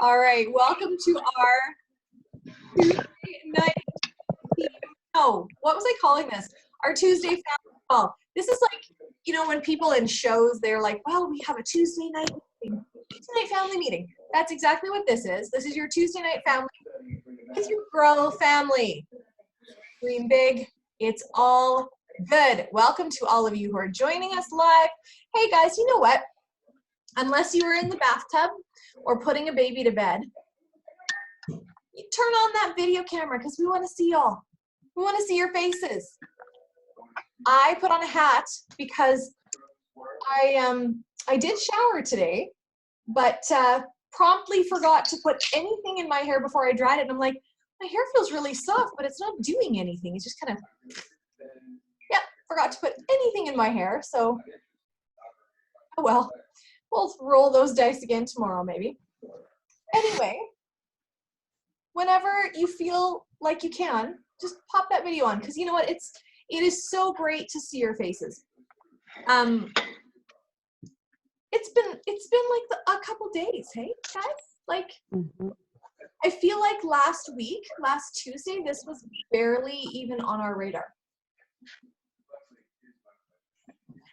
All right, welcome to our Tuesday night. No, what was I calling this? Our Tuesday family call. This is like, you know, when people in shows, they're like, well, we have a Tuesday night meeting, Tuesday night family meeting. That's exactly what this is. This is your Tuesday night family with your girl family. Dream big. It's all good. Welcome to all of you who are joining us live. Hey guys, you know what? Unless you were in the bathtub or putting a baby to bed, you turn on that video camera because we want to see y'all. We want to see your faces. I put on a hat because I did shower today, but promptly forgot to put anything in my hair before I dried it. And I'm like, my hair feels really soft, but it's not doing anything. It's just kind of, yeah, forgot to put anything in my hair. So, oh well, we'll roll those dice again tomorrow maybe. Anyway, whenever you feel like you can, just pop that video on because you know what? It is so great to see your faces. It's been like a couple days, hey guys? Like I feel like last Tuesday, this was barely even on our radar.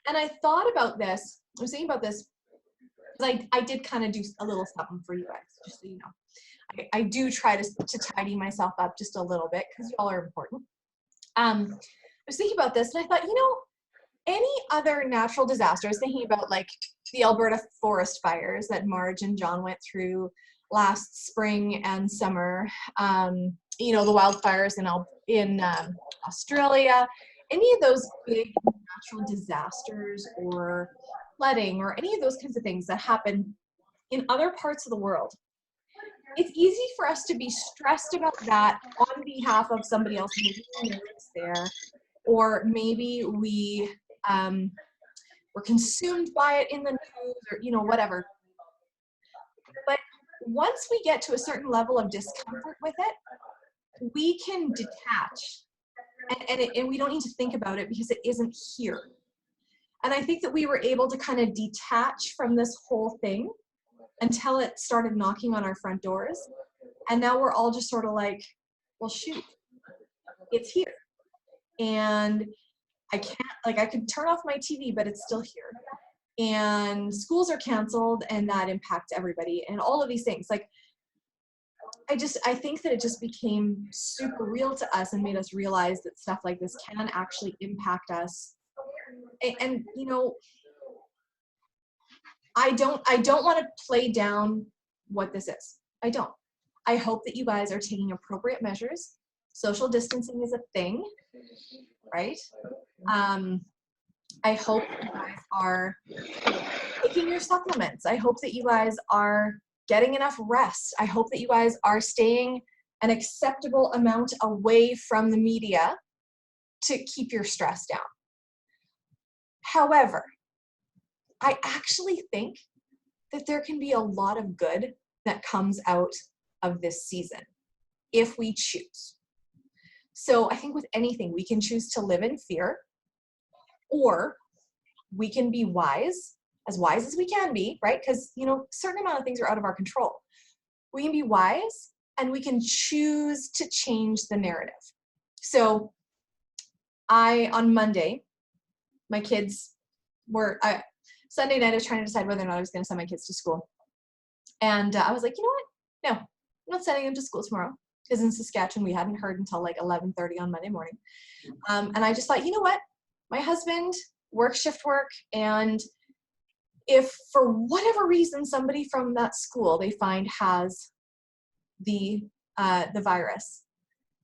And I thought about this, I was thinking about this, because I did kind of do a little something for you guys, just so you know. I do try to tidy myself up just a little bit because y'all are important. I was thinking about this and I thought, you know, any other natural disasters, thinking about like the Alberta forest fires that Marge and John went through last spring and summer, you know, the wildfires in Australia, any of those big natural disasters or flooding or any of those kinds of things that happen in other parts of the world. It's easy for us to be stressed about that on behalf of somebody else. Maybe we know it's there, or maybe we were consumed by it in the news, or you know, whatever. But once we get to a certain level of discomfort with it, we can detach, and we don't need to think about it because it isn't here. And I think that we were able to kind of detach from this whole thing until it started knocking on our front doors. And now we're all just sort of like, well, shoot, it's here. And I can't, like, I could turn off my TV, but it's still here. And schools are canceled, and that impacts everybody, and all of these things. Like, I think that it just became super real to us and made us realize that stuff like this can actually impact us. And you know, I don't want to play down what this is. I don't. I hope that you guys are taking appropriate measures. Social distancing is a thing, right? I hope you guys are taking your supplements. I hope that you guys are getting enough rest. I hope that you guys are staying an acceptable amount away from the media to keep your stress down. However, I actually think that there can be a lot of good that comes out of this season if we choose. So I think with anything, we can choose to live in fear, or we can be wise as we can be, right? Because, you know, a certain amount of things are out of our control. We can be wise and we can choose to change the narrative. So on Monday, my kids were, Sunday night I was trying to decide whether or not I was going to send my kids to school. And I was like, you know what? No, I'm not sending them to school tomorrow. Because in Saskatchewan, we hadn't heard until like 11:30 on Monday morning. And I just thought, you know what? My husband works shift work, and if for whatever reason somebody from that school they find has the virus,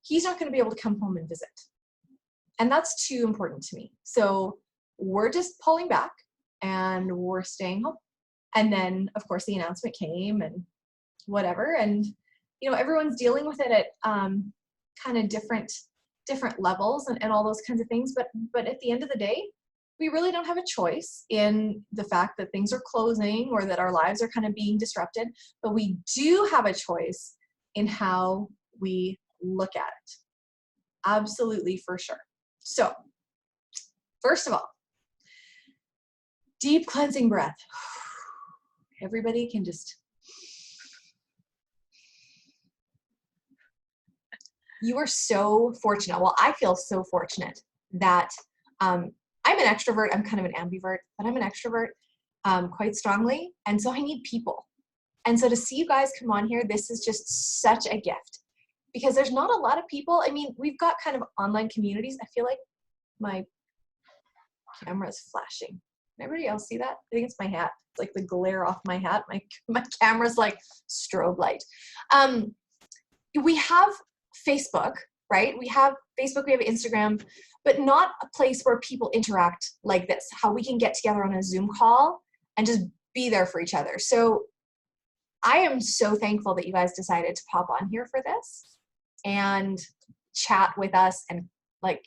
he's not going to be able to come home and visit. And that's too important to me. So we're just pulling back and we're staying home. And then, of course, the announcement came and whatever. And, you know, everyone's dealing with it at kind of different levels and all those kinds of things. But at the end of the day, we really don't have a choice in the fact that things are closing or that our lives are kind of being disrupted. But we do have a choice in how we look at it. Absolutely, for sure. So, first of all, deep cleansing breath. Everybody can just You are so fortunate. Well, I feel so fortunate that I'm an extrovert. I'm kind of an ambivert, but I'm an extrovert quite strongly. And so I need people. And so to see you guys come on here, this is just such a gift because there's not a lot of people. I mean, we've got kind of online communities. I feel like my camera is flashing. Can everybody else see that? I think it's my hat. It's like the glare off my hat. My camera's like strobe light. We have Facebook, right? We have Facebook, we have Instagram, but not a place where people interact like this, how we can get together on a Zoom call and just be there for each other. So I am so thankful that you guys decided to pop on here for this and chat with us and like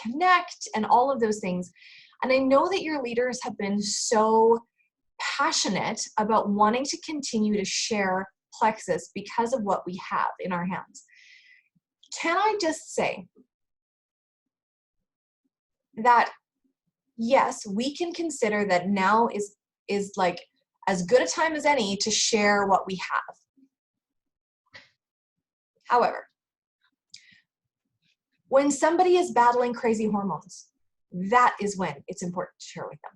connect and all of those things. And I know that your leaders have been so passionate about wanting to continue to share Plexus because of what we have in our hands. Can I just say that yes, we can consider that now is like as good a time as any to share what we have. However, when somebody is battling crazy hormones, that is when it's important to share with them.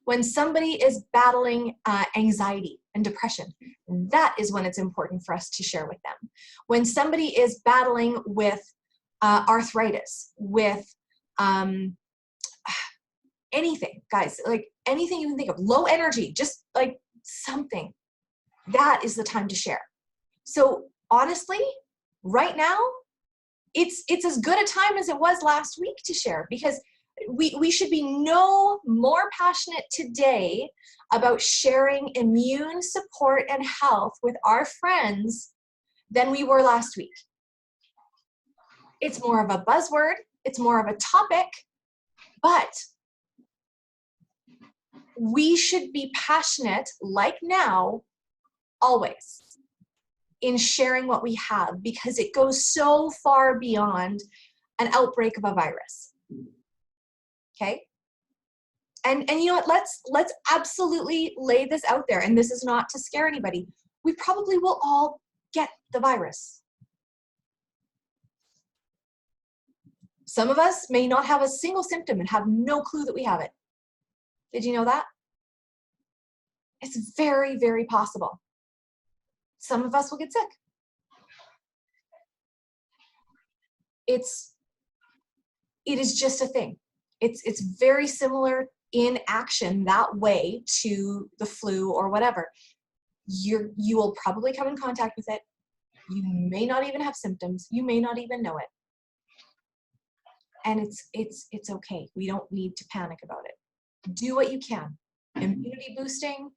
When somebody is battling anxiety and depression, that is when it's important for us to share with them. When somebody is battling with arthritis, with anything, guys, like anything you can think of, low energy, just like something, that is the time to share. So honestly, right now, it's as good a time as it was last week to share because we should be no more passionate today about sharing immune support and health with our friends than we were last week. It's more of a buzzword, it's more of a topic, but we should be passionate like now, always, in sharing what we have because it goes so far beyond an outbreak of a virus. Okay? And you know what, let's absolutely lay this out there, and this is not to scare anybody. We probably will all get the virus. Some of us may not have a single symptom and have no clue that we have it. Did you know that? It's very, very possible. Some of us will get sick. It is just a thing. It's very similar in action that way to the flu or whatever. You will probably come in contact with it. You may not even have symptoms. You may not even know it. And it's okay. We don't need to panic about it. Do what you can. Immunity boosting,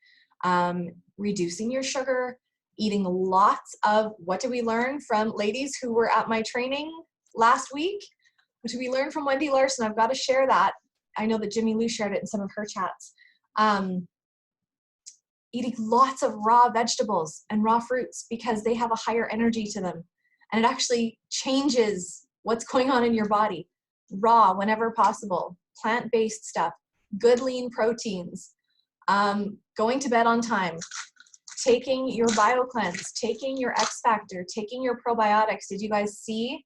reducing your sugar, eating lots of, what did we learn from ladies who were at my training last week? What did we learn from Wendy Larson? I've got to share that. I know that Jimmy Lou shared it in some of her chats. Eating lots of raw vegetables and raw fruits because they have a higher energy to them. And it actually changes what's going on in your body. Raw whenever possible, plant-based stuff, good lean proteins, going to bed on time, taking your BioCleanse, taking your X Factor, taking your probiotics. Did you guys see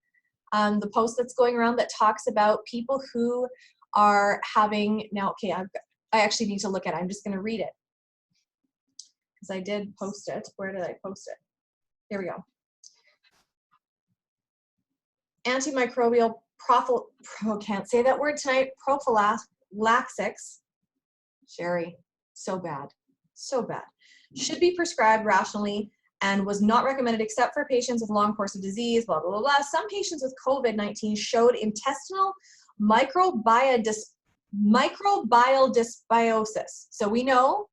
the post that's going around that talks about people who are having, now, okay, I actually need to look at it. I'm just going to read it because I did post it. Where did I post it? Here we go. Antimicrobial can't say that word tonight, prophylaxis, Sherry, so bad, should be prescribed rationally and was not recommended except for patients with long course of disease, blah, blah, blah, blah. Some patients with COVID-19 showed intestinal microbial dysbiosis. So we know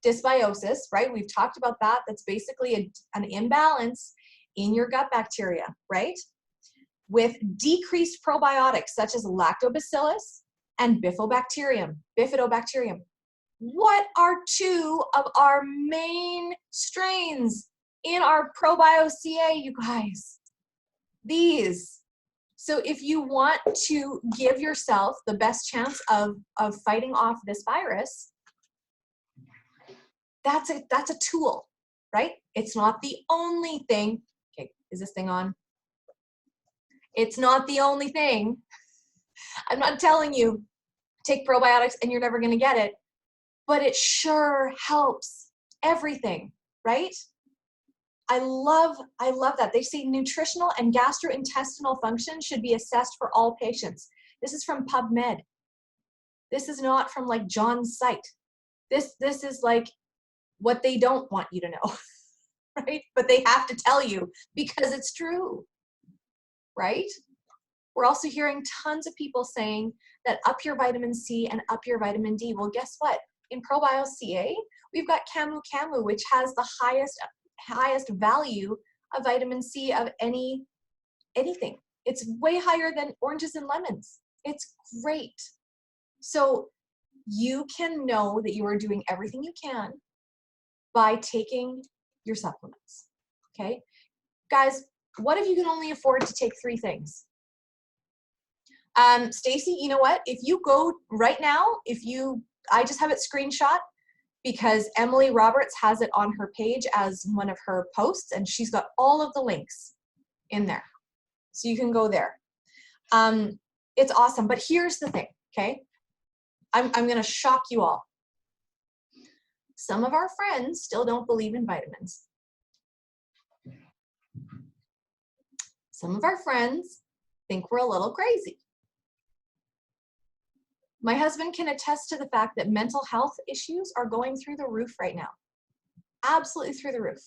dysbiosis, right? We've talked about that. That's basically an imbalance in your gut bacteria, right? With decreased probiotics such as lactobacillus and bifidobacterium. What are two of our main strains in our ProbioCA, you guys? These. So if you want to give yourself the best chance of fighting off this virus, that's a tool, right? It's not the only thing. Okay, is this thing on? It's not the only thing. I'm not telling you take probiotics and you're never going to get it, but it sure helps everything, right? I love that. They say nutritional and gastrointestinal function should be assessed for all patients. This is from PubMed. This is not from like John's site. This is like what they don't want you to know, right? But they have to tell you because it's true, right? We're also hearing tons of people saying that up your vitamin C and up your vitamin D. Well, guess what? In ProBioCA, we've got Camu Camu, which has the highest value of vitamin C of anything. It's way higher than oranges and lemons. It's great. So you can know that you are doing everything you can by taking your supplements, okay? Guys, what if you can only afford to take 3 things? Stacy, you know what? If you go right now, I just have it screenshot because Emily Roberts has it on her page as one of her posts, and she's got all of the links in there. So you can go there. It's awesome, but here's the thing, okay? I'm gonna shock you all. Some of our friends still don't believe in vitamins. Some of our friends think we're a little crazy. My husband can attest to the fact that mental health issues are going through the roof right now. Absolutely through the roof.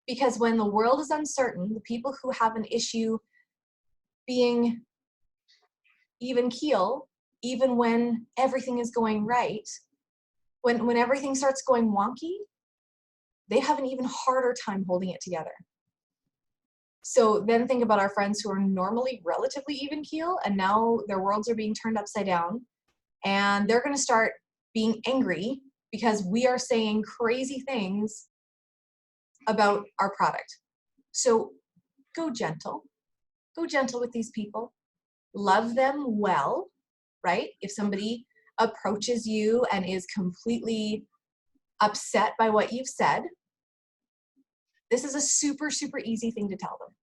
Because when the world is uncertain, the people who have an issue being even keel, even when everything is going right, when everything starts going wonky, they have an even harder time holding it together. So then think about our friends who are normally relatively even keel, and now their worlds are being turned upside down, and they're going to start being angry because we are saying crazy things about our product. So go gentle with these people, love them well, right? If somebody approaches you and is completely upset by what you've said, this is a super, super easy thing to tell them.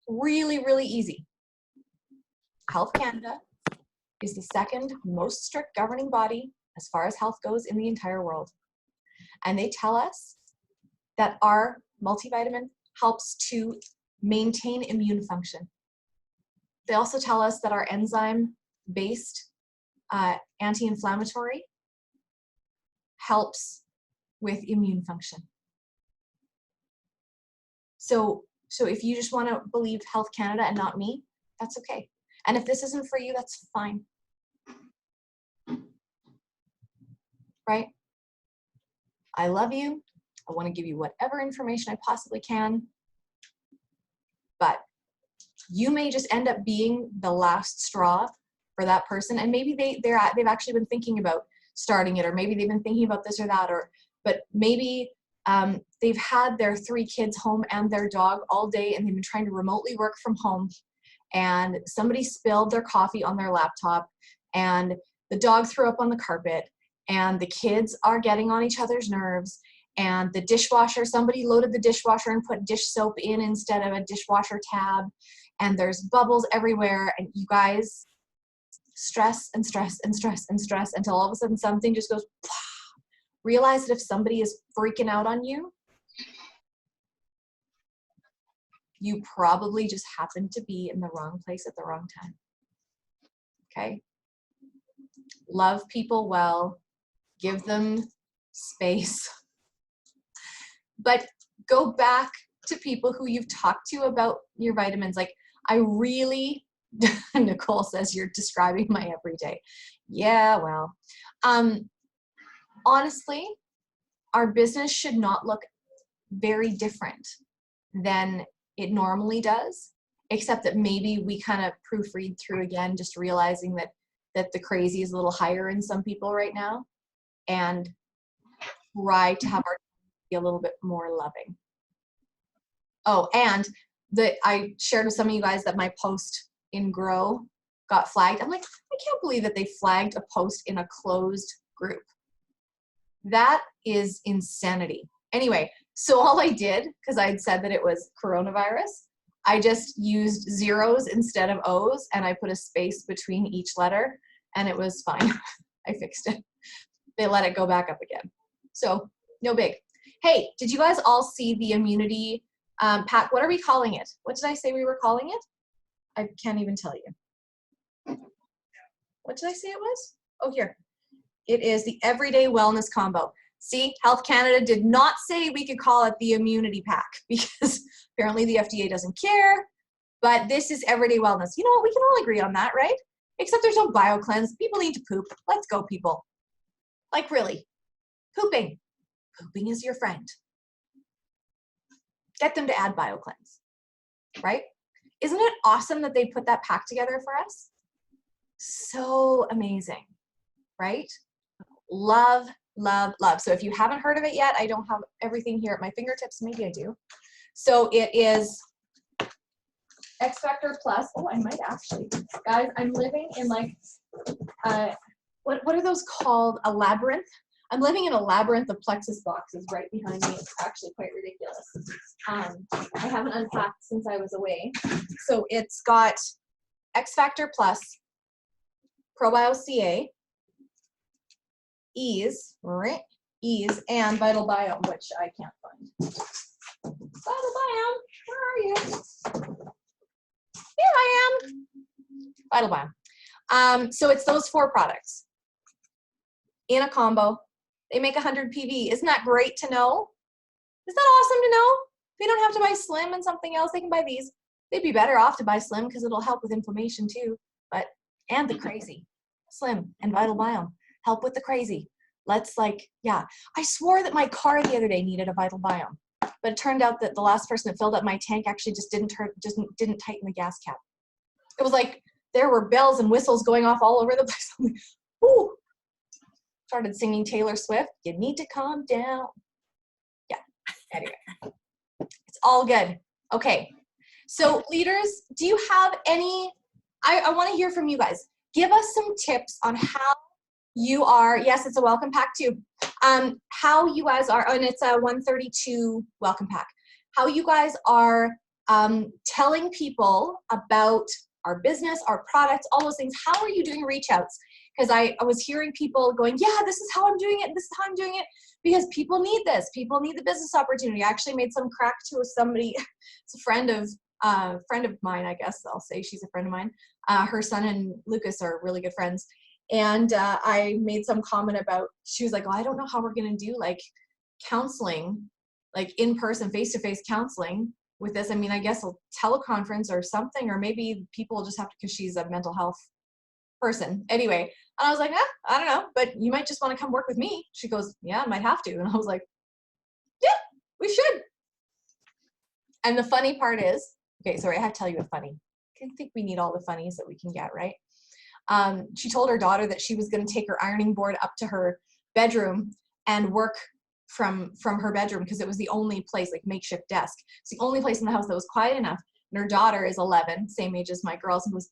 Really, really easy. Health Canada is the second most strict governing body as far as health goes in the entire world. And they tell us that our multivitamin helps to maintain immune function. They also tell us that our enzyme-based anti-inflammatory helps with immune function. So if you just want to believe Health Canada and not me, that's okay. And if this isn't for you, that's fine. Right? I love you. I want to give you whatever information I possibly can. But you may just end up being the last straw for that person. And maybe they've actually been thinking about starting it, or maybe they've been thinking about this or that, but maybe they've had their 3 kids home and their dog all day, and they've been trying to remotely work from home, and somebody spilled their coffee on their laptop, and the dog threw up on the carpet, and the kids are getting on each other's nerves, and the dishwasher, somebody loaded the dishwasher and put dish soap in instead of a dishwasher tab, and there's bubbles everywhere, and you guys stress and stress and stress and stress until all of a sudden something just goes, realize that if somebody is freaking out on you, you probably just happened to be in the wrong place at the wrong time. Okay? Love people well, give them space, but go back to people who you've talked to about your vitamins. Like, I really, Nicole says you're describing my everyday. Yeah, well, honestly, our business should not look very different than it normally does, except that maybe we kind of proofread through again, just realizing that the crazy is a little higher in some people right now, and try to have our be a little bit more loving. Oh, and I shared with some of you guys that my post in Grow got flagged. I'm like, I can't believe that they flagged a post in a closed group. That is insanity. Anyway, so all I did, because I had said that it was coronavirus, I just used zeros instead of O's, and I put a space between each letter, and it was fine. I fixed it. They let it go back up again. So no big. Hey, did you guys all see the immunity pack? What are we calling it? What did I say we were calling it? I can't even tell you. What did I say it was? Oh, here. It is the Everyday Wellness Combo. See, Health Canada did not say we could call it the immunity pack because apparently the FDA doesn't care, but this is everyday wellness. You know what, we can all agree on that, right? Except there's no BioCleanse. People need to poop. Let's go, people. Like really, pooping. Pooping is your friend. Get them to add BioCleanse, right? Isn't it awesome that they put that pack together for us? So amazing, right? Love, love, love. So if you haven't heard of it yet, I don't have everything here at my fingertips. Maybe I do. So it is X Factor Plus. Oh, I might actually. Guys, I'm living in like, what are those called? A labyrinth? I'm living in a labyrinth of Plexus boxes right behind me. It's actually quite ridiculous. I haven't unpacked since I was away. So it's got X Factor Plus, Probio CA, Ease, right? Ease, and Vital Biome, which I can't find. Vital Biome, where are you? Here I am. Vital Biome. So it's those 4 products in a combo. They make 100 PV. Isn't that great to know? Isn't that awesome to know? They don't have to buy Slim and something else. They can buy these. They'd be better off to buy Slim because it'll help with inflammation too. And the crazy. Slim and Vital Biome help with the crazy. Let's yeah. I swore that my car the other day needed a Vital Biome, but it turned out that the last person that filled up my tank actually just didn't tighten the gas cap. It was like there were bells and whistles going off all over the place. I'm like, ooh. Started singing Taylor Swift. You need to calm down. Yeah. Anyway, it's all good. Okay. So leaders, do you have any? I want to hear from you guys. Give us some tips on how you are. Yes, it's a welcome pack too. How you guys are, and it's a 132 welcome pack. How you guys are telling people about our business, our products, all those things. How are you doing reach outs? Because I was hearing people going, yeah, this is how I'm doing it. This is how I'm doing it. Because people need this. People need the business opportunity. I actually made some crack to somebody. It's a friend of mine, I guess I'll say she's a friend of mine. Her son and Lucas are really good friends. And I made some comment about, she was like, oh, I don't know how we're going to do like counseling, like in-person, face-to-face counseling with this. I mean, I guess a teleconference or something, or maybe people will just have to, because she's a mental health person. Anyway, and I was like, I don't know, but you might just want to come work with me. She goes, yeah, I might have to. And I was like, yeah, we should. And the funny part is, okay, sorry, I have to tell you a funny. I think we need all the funnies that we can get, right? She told her daughter that she was going to take her ironing board up to her bedroom and work from her bedroom because it was the only place, like makeshift desk. It's the only place in the house that was quiet enough. And her daughter is 11, same age as my girls, and goes,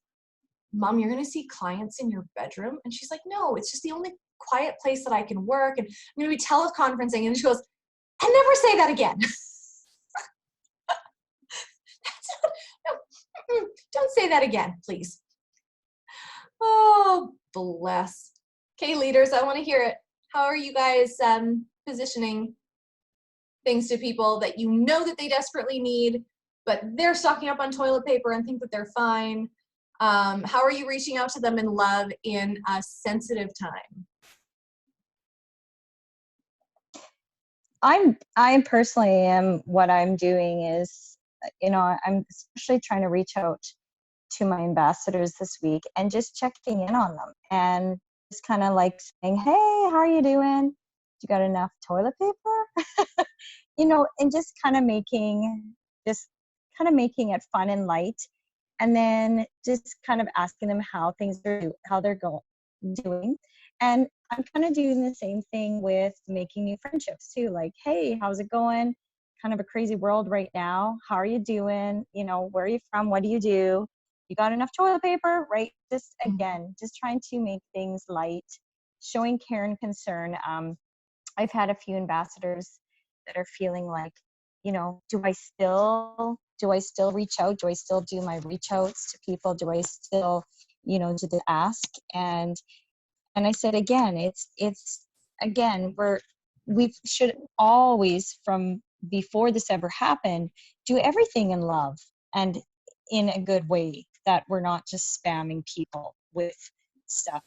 Mom, you're going to see clients in your bedroom? And she's like, no, it's just the only quiet place that I can work. And I'm going to be teleconferencing. And she goes, and never say that again. No, don't say that again, please. Oh, bless. Okay, leaders, I want to hear it. How are you guys positioning things to people that you know that they desperately need, but they're stocking up on toilet paper and think that they're fine? How are you reaching out to them in love in a sensitive time? I personally am, what I'm doing is, I'm especially trying to reach out to my ambassadors this week and just checking in on them and just kind of like saying, hey, how are you doing? You got enough toilet paper? And just kind of making it fun and light. And then just kind of asking them how they're doing. And I'm kind of doing the same thing with making new friendships too. Like, hey, how's it going? Kind of a crazy world right now. How are you doing? Where are you from? What do you do? You got enough toilet paper, right? Just again, just trying to make things light, showing care and concern. I've had a few ambassadors that are feeling like, do I still do I still reach out? Do I still do my reach outs to people? Do I still, do the ask? And I said, again, it's again, we should always, from before this ever happened, do everything in love and in a good way, that we're not just spamming people with stuff.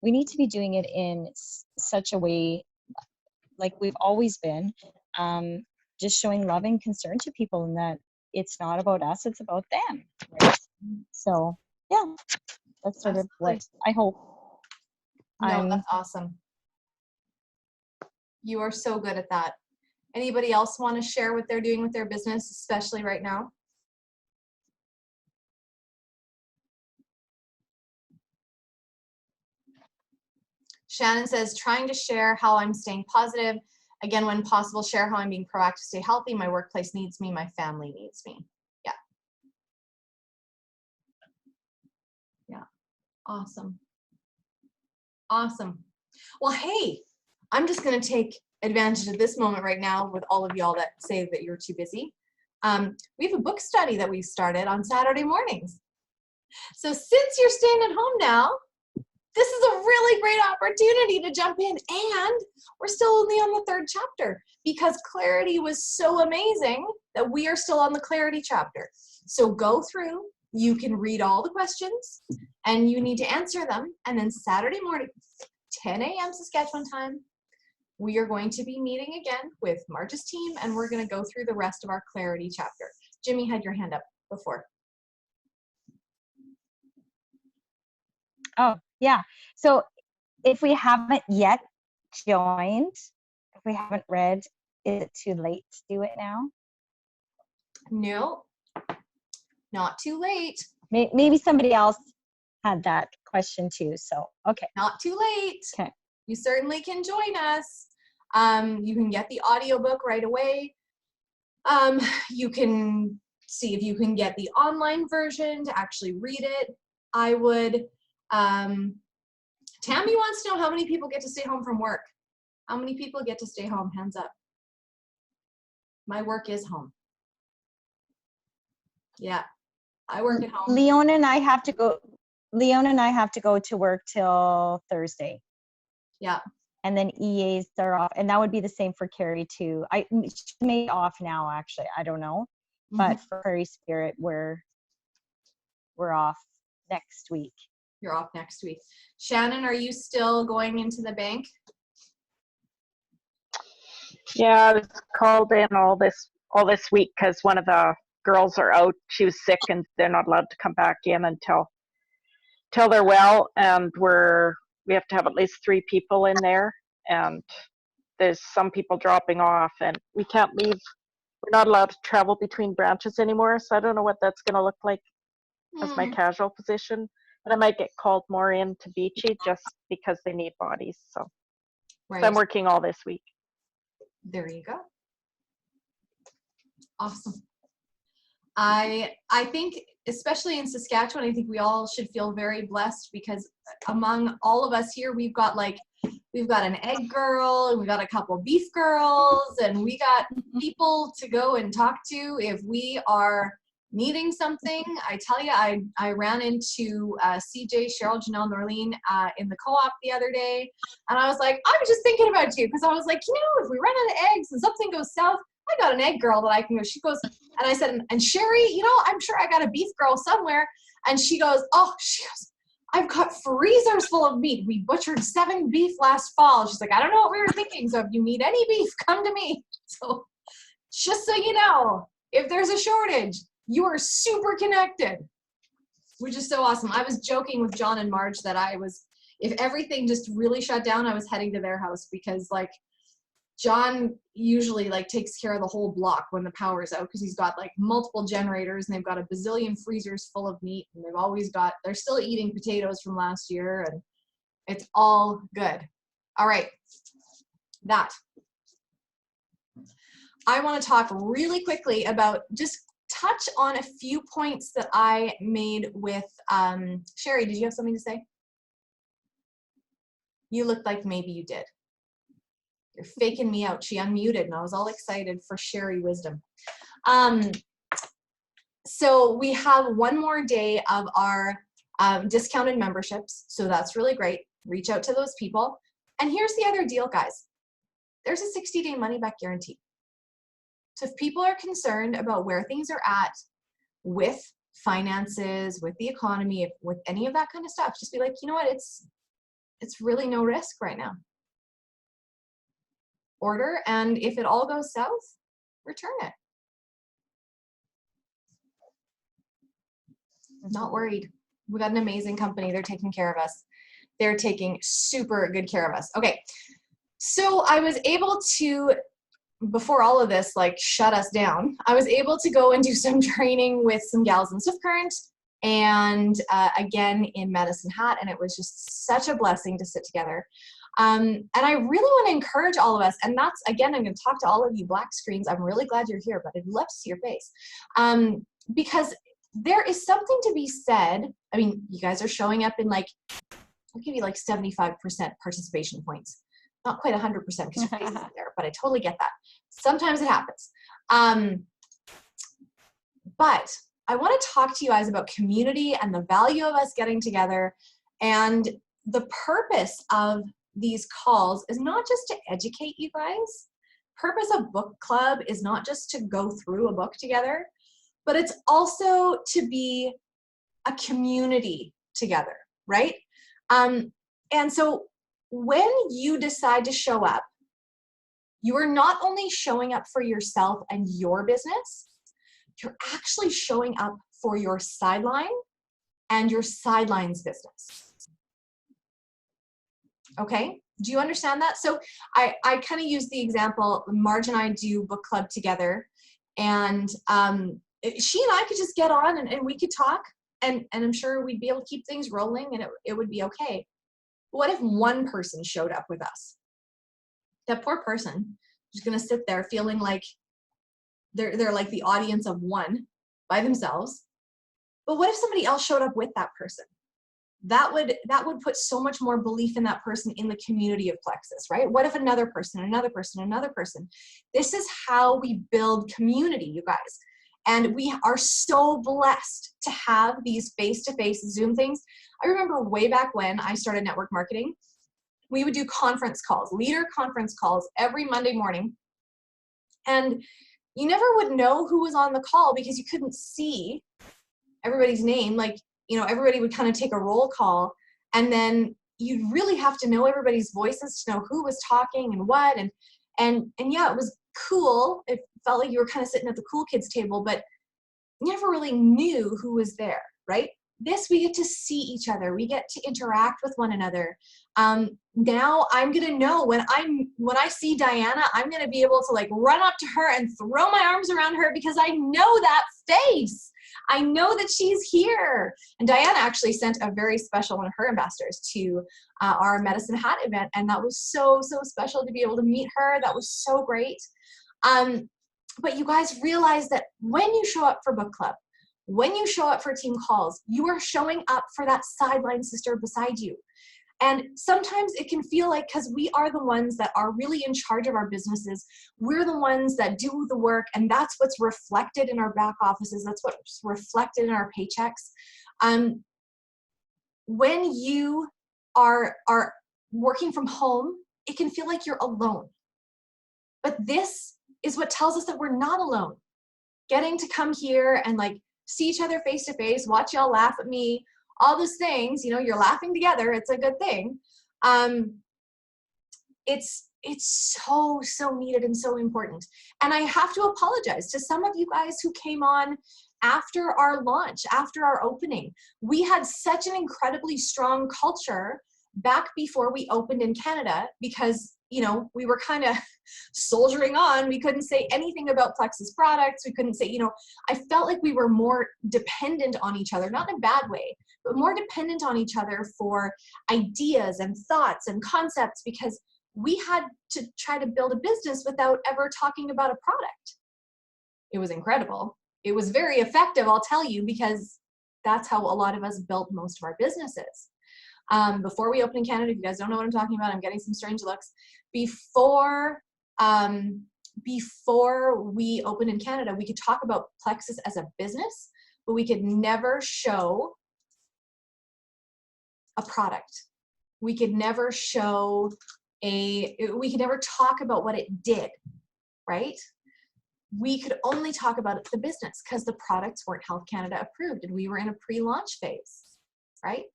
We need to be doing it in such a way like we've always been, just showing love and concern to people, and that it's not about us, it's about them, right? So yeah, that's sort of what I hope. No, that's awesome. You are so good at that. Anybody else want to share what they're doing with their business, especially right now? Shannon says, trying to share how I'm staying positive. Again, when possible, share how I'm being proactive to stay healthy. My workplace needs me. My family needs me. Yeah. Yeah. Awesome. Awesome. Well, hey, I'm just going to take advantage of this moment right now with all of y'all that say that you're too busy. We have a book study that we started on Saturday mornings. So since you're staying at home now, this is a really great opportunity to jump in, and we're still only on the 3rd chapter because clarity was so amazing that we are still on the clarity chapter. So go through, you can read all the questions and you need to answer them. And then Saturday morning, 10 a.m. Saskatchewan time, we are going to be meeting again with Marge's team, and we're going to go through the rest of our clarity chapter. Jimmy had your hand up before. Oh, yeah. So if we haven't yet joined, if we haven't read, is it too late to do it now? No, not too late. Maybe somebody else had that question too. So, okay. Not too late. Okay. You certainly can join us. You can get the audiobook right away. You can see if you can get the online version to actually read it. I would. Tammy wants to know how many people get to stay home from work. How many people get to stay home? Hands up. My work is home. Yeah, I work at home. Leona and I have to go to work till Thursday. Yeah. And then EAs are off, and that would be the same for Carrie too. She may be off now, actually. I don't know, but for Prairie Spirit, we're off next week. You're off next week. Shannon, are you still going into the bank? Yeah, I was called in all this week because one of the girls are out. She was sick, and they're not allowed to come back in until they're well. And we have to have at least 3 people in there, and there's some people dropping off, and we can't leave. We're not allowed to travel between branches anymore, so I don't know what that's going to look like as my casual position. But I might get called more into Beachy just because they need bodies. So I'm working all this week. There you go. Awesome. I think, especially in Saskatchewan, I think we all should feel very blessed because among all of us here, we've got an egg girl, and we got a couple beef girls, and we got people to go and talk to if we are needing something. I tell you, I ran into CJ, Cheryl, Janelle, Norlene in the co-op the other day, and I was like, I was just thinking about you because I was like, if we run out of eggs and something goes south, I got an egg girl that I can go. She goes, and I said, and Sherry, I'm sure I got a beef girl somewhere. And she goes, I've got freezers full of meat. We butchered 7 beef last fall. She's like, I don't know what we were thinking. So if you need any beef, come to me. So just so you know, if there's a shortage, you are super connected, which is so awesome. I was joking with John and Marge that if everything just really shut down, I was heading to their house because John usually takes care of the whole block when the power's out because he's got multiple generators and they've got a bazillion freezers full of meat, and they're still eating potatoes from last year, and it's all good. All right, I want to talk really quickly about just touch on a few points that I made with Sherry. Did you have something to say? You looked like maybe you did. You're faking me out. She unmuted and I was all excited for Sherry wisdom. So we have one more day of our discounted memberships. So that's really great. Reach out to those people. And here's the other deal, guys. There's a 60-day money-back guarantee. So if people are concerned about where things are at with finances, with the economy, with any of that kind of stuff, just be like, you know what, it's really no risk right now. Order, and if it all goes south, return it. Not worried. We got an amazing company. They're taking care of us. They're taking super good care of us. Okay, so I was able to, before all of this like shut us down, I was able to go and do some training with some gals in Swift Current and again in Medicine Hat, and it was just such a blessing to sit together. And I really want to encourage all of us, and that's, again, I'm going to talk to all of you black screens. I'm really glad you're here, but I'd love to see your face. Because there is something to be said. I mean, you guys are showing up in like, I'll give you like 75% participation points. Not quite 100% because your face isn't there, but I totally get that. Sometimes it happens. But I want to talk to you guys about community and the value of us getting together. And the purpose of these calls is not just to educate you guys. Purpose of book club is not just to go through a book together, but it's also to be a community together, right? And so when you decide to show up, you are not only showing up for yourself and your business, you're actually showing up for your sideline and your sideline's business. Okay, do you understand that? So I kind of use the example, Marge and I do book club together, and she and I could just get on and we could talk, and I'm sure we'd be able to keep things rolling and it would be okay. What if one person showed up with us? That poor person is going to sit there feeling like they're like the audience of one by themselves. But what if somebody else showed up with that person? That would put so much more belief in that person in the community of Plexus, right? What if another person, another person, another person? This is how we build community, you guys. And we are so blessed to have these face-to-face Zoom things. I remember way back when I started network marketing, we would do conference calls, leader conference calls every Monday morning. And you never would know who was on the call because you couldn't see everybody's name. Like, you know, everybody would kind of take a roll call, and then you'd really have to know everybody's voices to know who was talking and what. And yeah, it was cool. It felt like you were kind of sitting at the cool kids table, but you never really knew who was there, right? This, we get to see each other. We get to interact with one another. Now I'm gonna know when I see Diana, I'm gonna be able to like run up to her and throw my arms around her because I know that face. I know that she's here. And Diana actually sent a very special one of her ambassadors to our Medicine Hat event, and that was so special to be able to meet her. That was so great. But you guys realize that when you show up for book club, when you show up for team calls, you are showing up for that sideline sister beside you. And sometimes it can feel like, because we are the ones that are really in charge of our businesses, we're the ones that do the work, and that's what's reflected in our back offices, that's what's reflected in our paychecks. When you are working from home, it can feel like you're alone. But this is what tells us that we're not alone. Getting to come here and like see each other face to face, watch y'all laugh at me, all those things, you know, you're laughing together, it's a good thing. It's so needed and so important. And I have to apologize to some of you guys who came on after our launch, after our opening. We had such an incredibly strong culture back before we opened in Canada because, you know, we were kind of soldiering on. We couldn't say anything about Plexus products. We couldn't say, you know, I felt like we were more dependent on each other, not in a bad way, but more dependent on each other for ideas and thoughts and concepts, because we had to try to build a business without ever talking about a product. It was incredible. It was very effective, I'll tell you, because that's how a lot of us built most of our businesses. Before we opened in Canada, if you guys don't know what I'm talking about, I'm getting some strange looks. Before we opened in Canada, we could talk about Plexus as a business, but we could never show a product. We could never show we could never talk about what it did, right? We could only talk about the business because the products weren't Health Canada approved and we were in a pre-launch phase, right?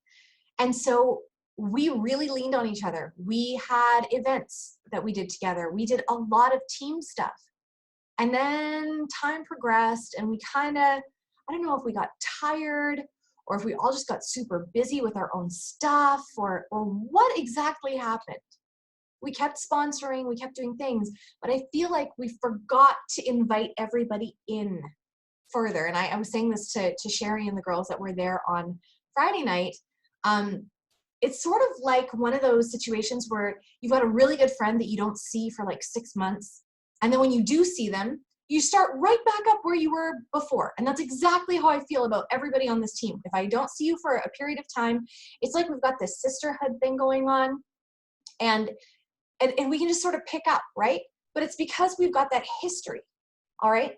And so we really leaned on each other. We had events that we did together. We did a lot of team stuff. And then time progressed and we kind of, I don't know if we got tired or if we all just got super busy with our own stuff or what exactly happened. We kept sponsoring, we kept doing things, but I feel like we forgot to invite everybody in further. And I was saying this to Sherry and the girls that were there on Friday night. It's sort of like one of those situations where you've got a really good friend that you don't see for like 6 months. And then when you do see them, you start right back up where you were before. And that's exactly how I feel about everybody on this team. If I don't see you for a period of time, it's like we've got this sisterhood thing going on. And we can just sort of pick up, right? But it's because we've got that history, all right?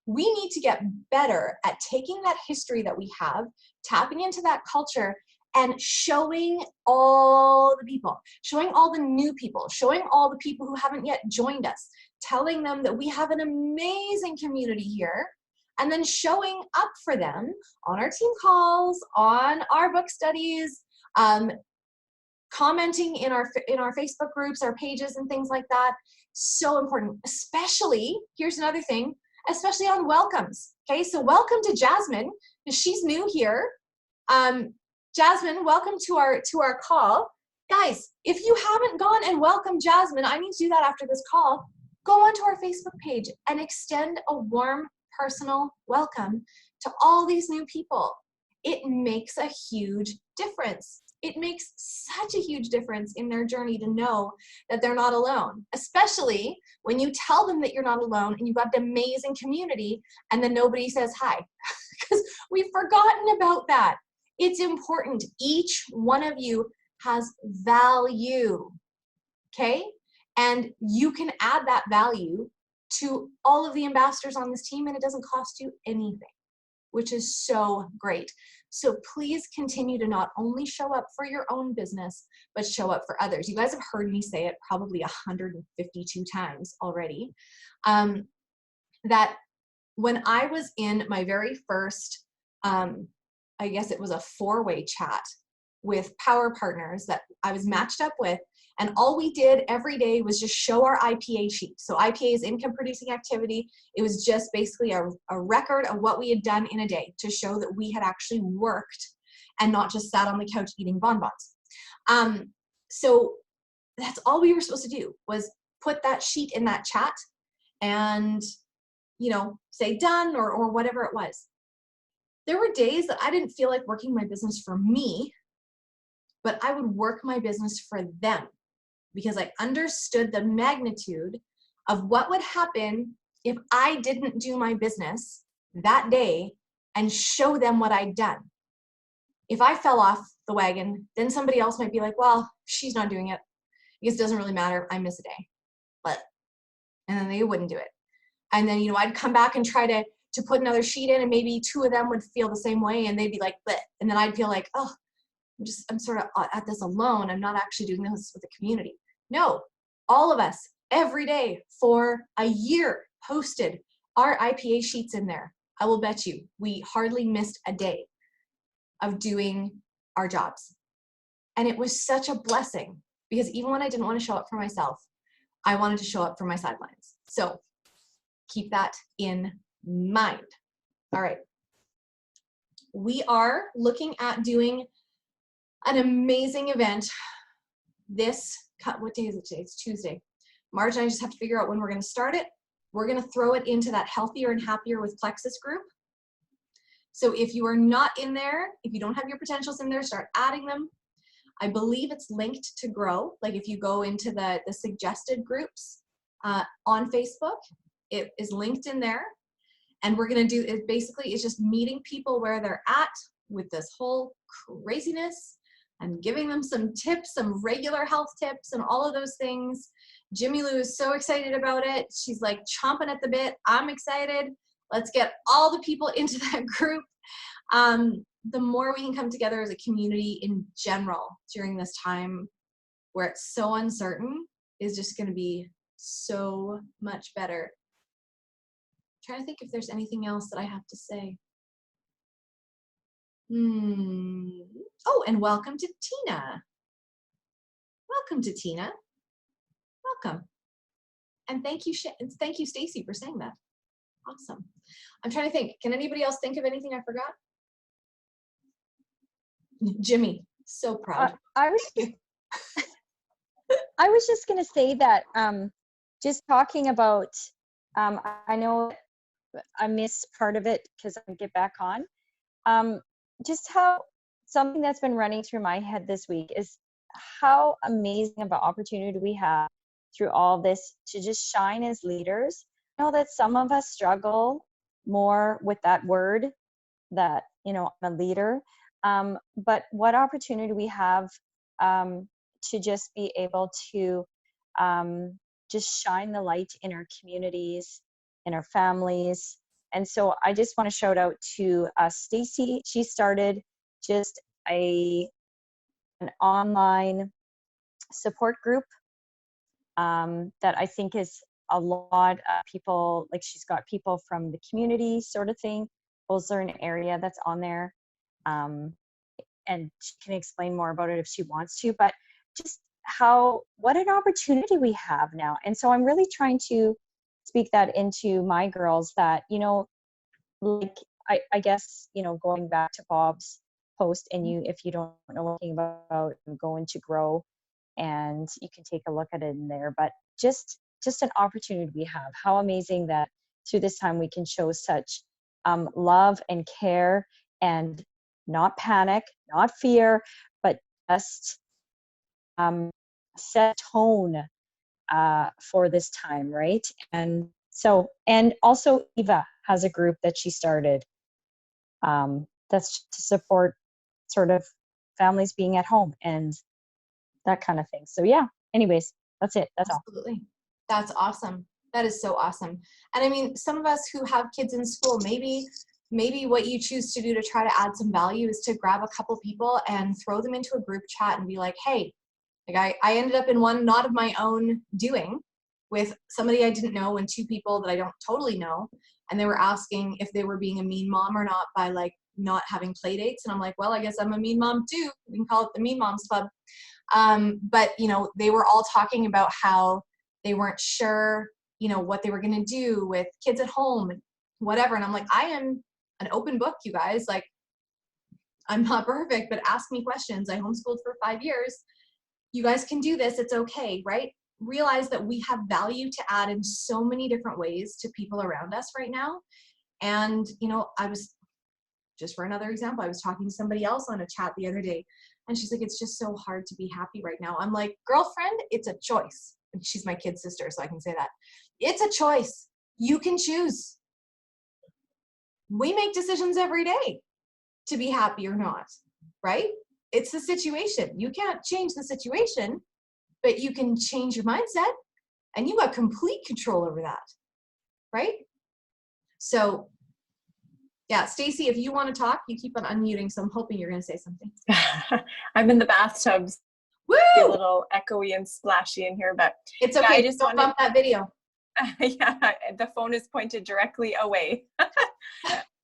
We need to get better at taking that history that we have, tapping into that culture, and showing all the people, showing all the new people, showing all the people who haven't yet joined us, telling them that we have an amazing community here, and then showing up for them on our team calls, on our book studies, commenting in our Facebook groups, our pages and things like that. So important, especially, here's another thing, especially on welcomes. Okay, so welcome to Jasmine, because she's new here. Jasmine, welcome to our call. Guys, if you haven't gone and welcomed Jasmine, I need to do that after this call. Go onto our Facebook page and extend a warm, personal welcome to all these new people. It makes a huge difference. It makes such a huge difference in their journey to know that they're not alone, especially when you tell them that you're not alone and you've got an amazing community and then nobody says hi, because we've forgotten about that. It's important. Each one of you has value, okay? And you can add that value to all of the ambassadors on this team and it doesn't cost you anything, which is so great. So please continue to not only show up for your own business, but show up for others. You guys have heard me say it probably 152 times already, that when I was in my very first, I guess it was a 4-way chat with Power Partners that I was matched up with, and all we did every day was just show our IPA sheet. So IPA is income producing activity. It was just basically a record of what we had done in a day to show that we had actually worked and not just sat on the couch eating bonbons. So that's all we were supposed to do, was put that sheet in that chat and, you know, say done or whatever it was. There were days that I didn't feel like working my business for me, but I would work my business for them because I understood the magnitude of what would happen if I didn't do my business that day and show them what I'd done. If I fell off the wagon, then somebody else might be like, well, she's not doing it because it doesn't really matter. I miss a day. And then they wouldn't do it. And then, you know, I'd come back and try to put another sheet in and maybe 2 of them would feel the same way and they'd be like, bleh. And then I'd feel like, oh, I'm sort of at this alone. I'm not actually doing this with the community. No, all of us every day for a year posted our IPA sheets in there. I will bet you we hardly missed a day of doing our jobs. And it was such a blessing because even when I didn't want to show up for myself, I wanted to show up for my sidelines. So keep that in mind. All right. We are looking at doing an amazing event what day is it today? It's Tuesday. Marge and I just have to figure out when we're going to start it. We're going to throw it into that Healthier and Happier with Plexus group. So if you are not in there, if you don't have your potentials in there, start adding them. I believe it's linked to Grow. Like if you go into the suggested groups on Facebook, it is linked in there. And we're going to do it basically, it's just meeting people where they're at with this whole craziness and giving them some tips, some regular health tips and all of those things. Jimmy Lou is so excited about it. She's like chomping at the bit. I'm excited. Let's get all the people into that group. The more we can come together as a community in general during this time where it's so uncertain is just going to be so much better. I'm trying to think if there's anything else that I have to say. Oh, and welcome to Tina. Welcome to Tina. Welcome. And thank you, Stacy, for saying that. Awesome. I'm trying to think. Can anybody else think of anything I forgot? Jimmy, so proud. I was just going to say that just talking about, I know I missed part of it because I get back on. Just how something that's been running through my head this week is how amazing of an opportunity we have through all this to just shine as leaders. I know that some of us struggle more with that word that, I'm a leader. But what opportunity we have to just be able to just shine the light in our communities, in our families. And so I just want to shout out to Stacy. She started just an online support group that I think is a lot of people, like she's got people from the community sort of thing. Also an area that's on there. And she can explain more about it if she wants to, but just what an opportunity we have now. And so I'm really trying to speak that into my girls that, like, I guess, going back to Bob's post, and if you don't know anything about going to Grow, and you can take a look at it in there, but just an opportunity we have. How amazing that through this time we can show such love and care, and not panic, not fear, but just set tone for this time, right? And so, and also Eva has a group that she started that's to support sort of families being at home and that kind of thing. So yeah, anyways, that's it. That's Absolutely. That's awesome. That is so awesome. And I mean, some of us who have kids in school, maybe what you choose to do to try to add some value is to grab a couple people and throw them into a group chat and be like, hey, like I ended up in one not of my own doing with somebody I didn't know and two people that I don't totally know. And they were asking if they were being a mean mom or not by like not having play dates. And I'm like, well, I guess I'm a mean mom too. We can call it the Mean Moms Club. But, they were all talking about how they weren't sure, what they were going to do with kids at home and whatever. And I'm like, I am an open book, you guys. Like, I'm not perfect, but ask me questions. I homeschooled for 5 years. You guys can do this. It's okay, right? Realize that we have value to add in so many different ways to people around us right now. And, I was, just for another example, I was talking to somebody else on a chat the other day, and she's like, it's just so hard to be happy right now. I'm like, girlfriend, it's a choice. And she's my kid's sister, so I can say that. It's a choice. You can choose. We make decisions every day to be happy or not, right? It's the situation. You can't change the situation, but you can change your mindset, and you got complete control over that, right? So yeah, Stacy, if you want to talk, you keep on unmuting, so I'm hoping you're going to say something. I'm in the bathtubs. Woo! A little echoey and splashy in here, but it's okay. Yeah, I just don't bump that video. Yeah, the phone is pointed directly away.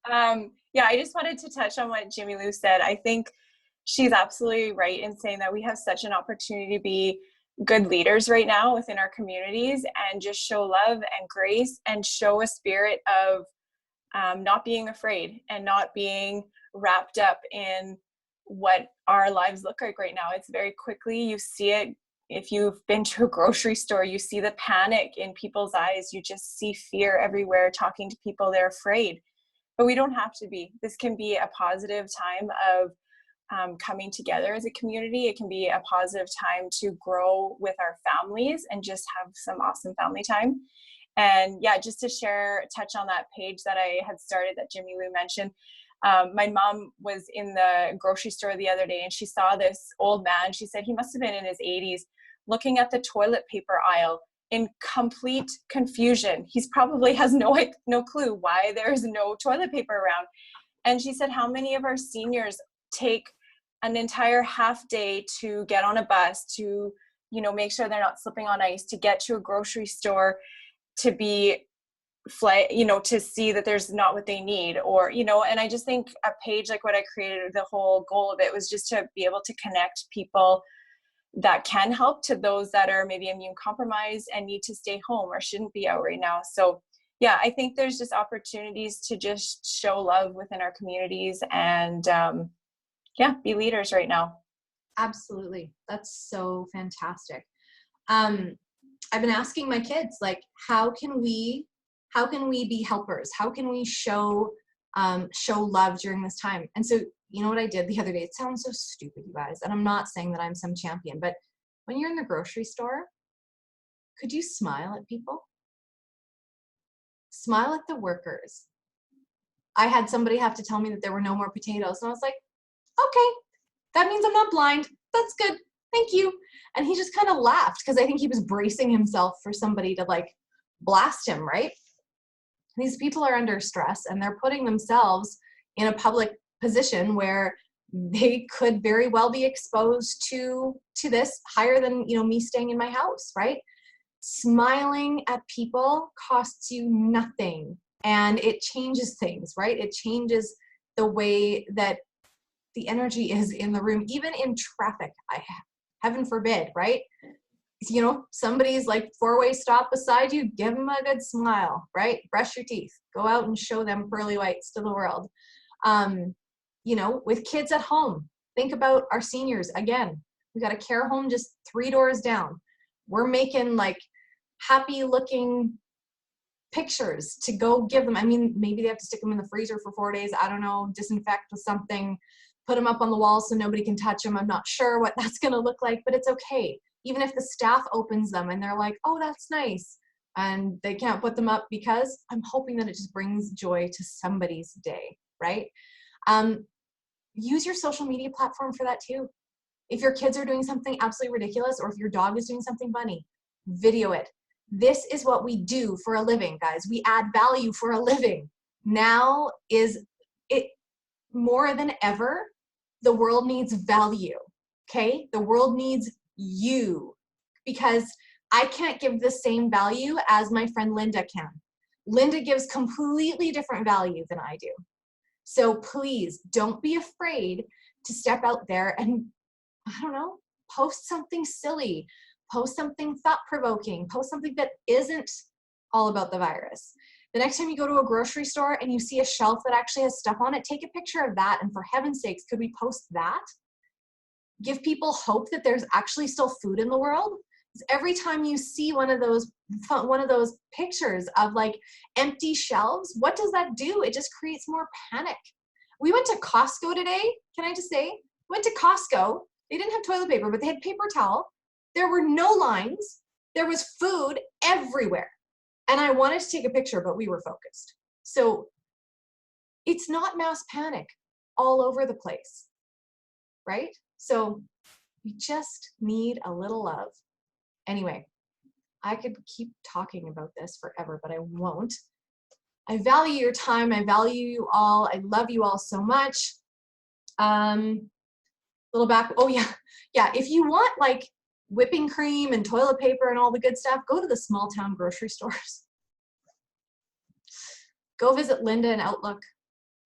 Yeah, I just wanted to touch on what Jimmy Lou said. I think she's absolutely right in saying that we have such an opportunity to be good leaders right now within our communities and just show love and grace and show a spirit of not being afraid and not being wrapped up in what our lives look like right now. It's very quickly, you see it. If you've been to a grocery store, you see the panic in people's eyes. You just see fear everywhere, talking to people, they're afraid. But we don't have to be. This can be a positive time of coming together as a community. It can be a positive time to grow with our families and just have some awesome family time. And yeah, just to touch on that page that I had started that Jimmy Lou mentioned. My mom was in the grocery store the other day and she saw this old man. She said he must have been in his 80s looking at the toilet paper aisle in complete confusion. He's probably has no clue why there's no toilet paper around. And she said, how many of our seniors take an entire half day to get on a bus, to, you know, make sure they're not slipping on ice, to get to a grocery store, to be you know, to see that there's not what they need, or, you know. And I just think a page like what I created, the whole goal of it was just to be able to connect people that can help to those that are maybe immune compromised and need to stay home or shouldn't be out right now. So yeah, I think there's just opportunities to just show love within our communities and yeah, be leaders right now. Absolutely. That's so fantastic. I've been asking my kids, like, how can we be helpers? How can we show love during this time? And so, you know what I did the other day? It sounds so stupid, you guys, and I'm not saying that I'm some champion, but when you're in the grocery store, could you smile at people? Smile at the workers. I had somebody have to tell me that there were no more potatoes, and I was like, okay, that means I'm not blind. That's good. Thank you. And he just kind of laughed because I think he was bracing himself for somebody to like blast him, right? These people are under stress and they're putting themselves in a public position where they could very well be exposed to this higher than, you know, me staying in my house, right? Smiling at people costs you nothing, and it changes things, right? It changes the way that the energy is in the room, even in traffic. Heaven forbid, right? You know, somebody's like four-way stop beside you, give them a good smile, right? Brush your teeth, go out and show them pearly whites to the world. You know, with kids at home, think about our seniors. Again, we got a care home just 3 doors down. We're making like happy looking pictures to go give them. I mean, maybe they have to stick them in the freezer for 4 days. I don't know, disinfect with something, put them up on the wall so nobody can touch them. I'm not sure what that's going to look like, but it's okay. Even if the staff opens them and they're like, oh, that's nice, and they can't put them up, because I'm hoping that it just brings joy to somebody's day, right? Use your social media platform for that too. If your kids are doing something absolutely ridiculous, or if your dog is doing something funny, video it. This is what we do for a living, guys. We add value for a living. Now is it more than ever, the world needs value, okay? The world needs you, because I can't give the same value as my friend Linda can. Linda gives completely different value than I do. So please don't be afraid to step out there and, I don't know, post something silly, post something thought-provoking, post something that isn't all about the virus. The next time you go to a grocery store and you see a shelf that actually has stuff on it, take a picture of that. And for heaven's sakes, could we post that? Give people hope that there's actually still food in the world. Because every time you see one of those pictures of like empty shelves, what does that do? It just creates more panic. We went to Costco today. Can I just say, went to Costco. They didn't have toilet paper, but they had paper towel. There were no lines. There was food everywhere. And I wanted to take a picture, but we were focused. So it's not mass panic all over the place, right? So we just need a little love. Anyway, I could keep talking about this forever, but I won't. I value your time. I value you all. I love you all so much. Little back. Oh yeah. Yeah. If you want like whipping cream and toilet paper and all the good stuff, go to the small town grocery stores. Go visit Linda and Outlook.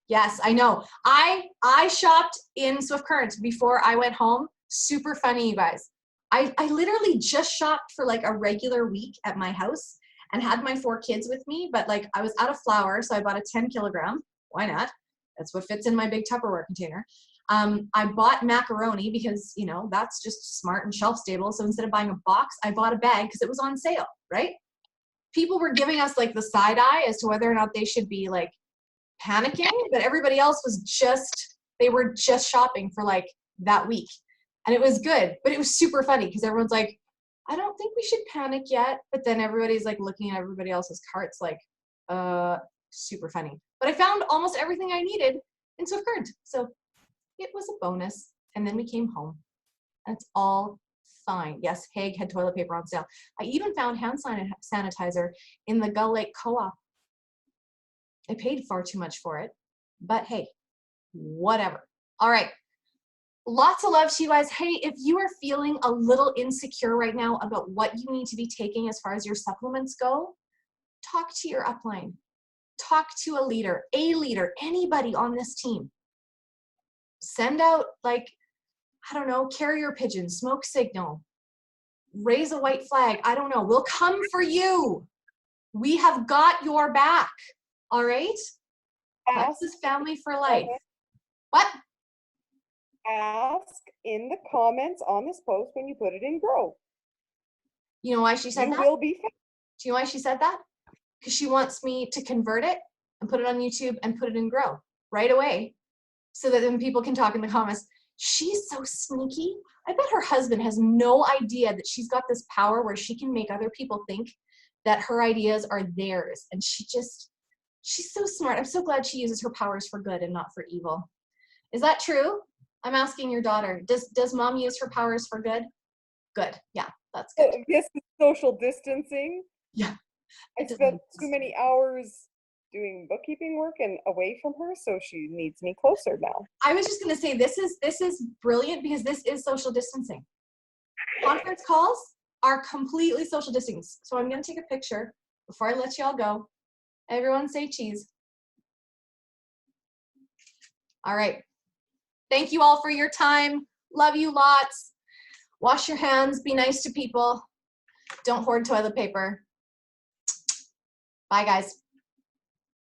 Yes, I know. I shopped in Swift Current before I went home. Super funny, you guys. I literally just shopped for like a regular week at my house and had my 4 kids with me, but like I was out of flour, so I bought a 10 kilogram. Why not? That's what fits in my big Tupperware container. I bought macaroni because, you know, that's just smart and shelf stable. So instead of buying a box, I bought a bag because it was on sale, right? People were giving us like the side eye as to whether or not they should be like panicking, but everybody else was they were just shopping for like that week. And it was good, but it was super funny because everyone's like, I don't think we should panic yet. But then everybody's like looking at everybody else's carts like, super funny. But I found almost everything I needed in Swift Current. So it was a bonus. And then we came home. That's all fine. Yes, Hague had toilet paper on sale. I even found hand sanitizer in the Gull Lake Co-op. I paid far too much for it, but hey, whatever. All right. Lots of love to you guys. Hey, if you are feeling a little insecure right now about what you need to be taking as far as your supplements go, talk to your upline. Talk to a leader, anybody on this team. Send out, like, I don't know, carrier pigeon, smoke signal, raise a white flag. I don't know. We'll come for you. We have got your back. All right? This is family for life. What? Ask in the comments on this post when you put it in Grow. You know why she said You that? will be found. Do you know why she said that? Because she wants me to convert it and put it on YouTube and put it in Grow right away so that then people can talk in the comments. She's so sneaky. I bet her husband has no idea that she's got this power where she can make other people think that her ideas are theirs. And she's so smart. I'm so glad she uses her powers for good and not for evil. Is that true? I'm asking your daughter. Does mom use her powers for good? Good. Yeah, that's good. Yes, social distancing. Yeah. I spent too many hours doing bookkeeping work and away from her, so she needs me closer now. I was just going to say this is brilliant because this is social distancing. Conference calls are completely social distancing. So I'm going to take a picture before I let you all go. Everyone say cheese. All right. Thank you all for your time. Love you lots. Wash your hands. Be nice to people. Don't hoard toilet paper. Bye, guys.